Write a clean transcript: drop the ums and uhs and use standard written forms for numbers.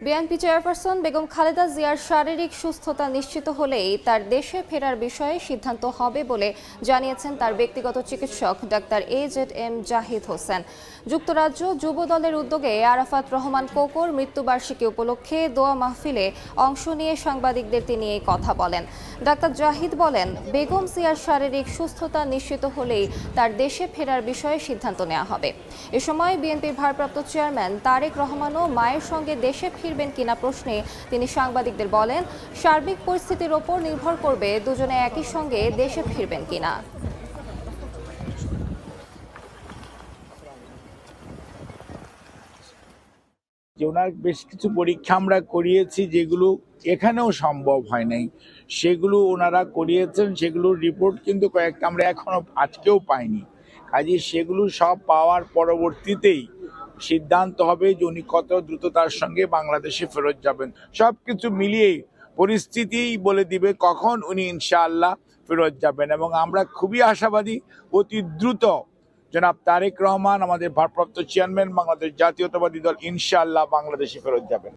BNP chairperson Begum Khaleda জিয়ার শারীরিক সুস্থতা নিশ্চিত হলেই তার দেশে ফেরার বিষয়ে সিদ্ধান্ত হবে বলে জানিয়েছেন তার ব্যক্তিগত চিকিৎসক ডাক্তার AZM জাহিদ হোসেন। যুক্তরাজ্য যুব দলের উদ্যোগে আরাফাত রহমান কোকোর মৃত্যুবার্ষিকী উপলক্ষে দোয়া মাহফিলে অংশ নিয়ে সাংবাদিকদের তিনি এই কথা বলেন। ডাক্তার জাহিদ বলেন, বেগম জিয়ার শারীরিক সুস্থতা নিশ্চিত হলেই তার দেশে ফেরার বিষয়ে সিদ্ধান্ত নেওয়া হবে। এ সময় বিএনপির ভারপ্রাপ্ত চেয়ারম্যান তারেক রহমানও মায়ের সঙ্গে দেশে ফিরবেন কিনা প্রশ্নে তিনি সাংবাদিকদের বলেন, সার্বিক পরিস্থিতির ওপর নির্ভর করবে দুজনে একই সঙ্গে দেশে ফিরবেন কিনা। যে ওনার বেশ কিছু পরীক্ষা আমরা করিয়েছি যেগুলো এখানেও সম্ভব হয় নাই, সেগুলো ওনারা করিয়েছেন। সেগুলোর রিপোর্ট কিন্তু কয়েকটা আমরা এখনো আজকেও পাইনি। কাজে সেগুলো সব পাওয়ার পরবর্তীতেই সিদ্ধান্ত হবে যে উনি কত দ্রুততার সঙ্গে বাংলাদেশে ফেরত যাবেন। সব কিছু মিলিয়ে পরিস্থিতিই বলে দিবে কখন উনি ইনশাআল্লাহ ফেরত যাবেন। এবং আমরা খুবই আশাবাদী অতি দ্রুত জনাব তারেক রহমান, আমাদের ভারপ্রাপ্ত চেয়ারম্যান, বাংলাদেশ জাতীয়তাবাদী দল ইনশাআল্লাহ বাংলাদেশে ফেরত যাবেন।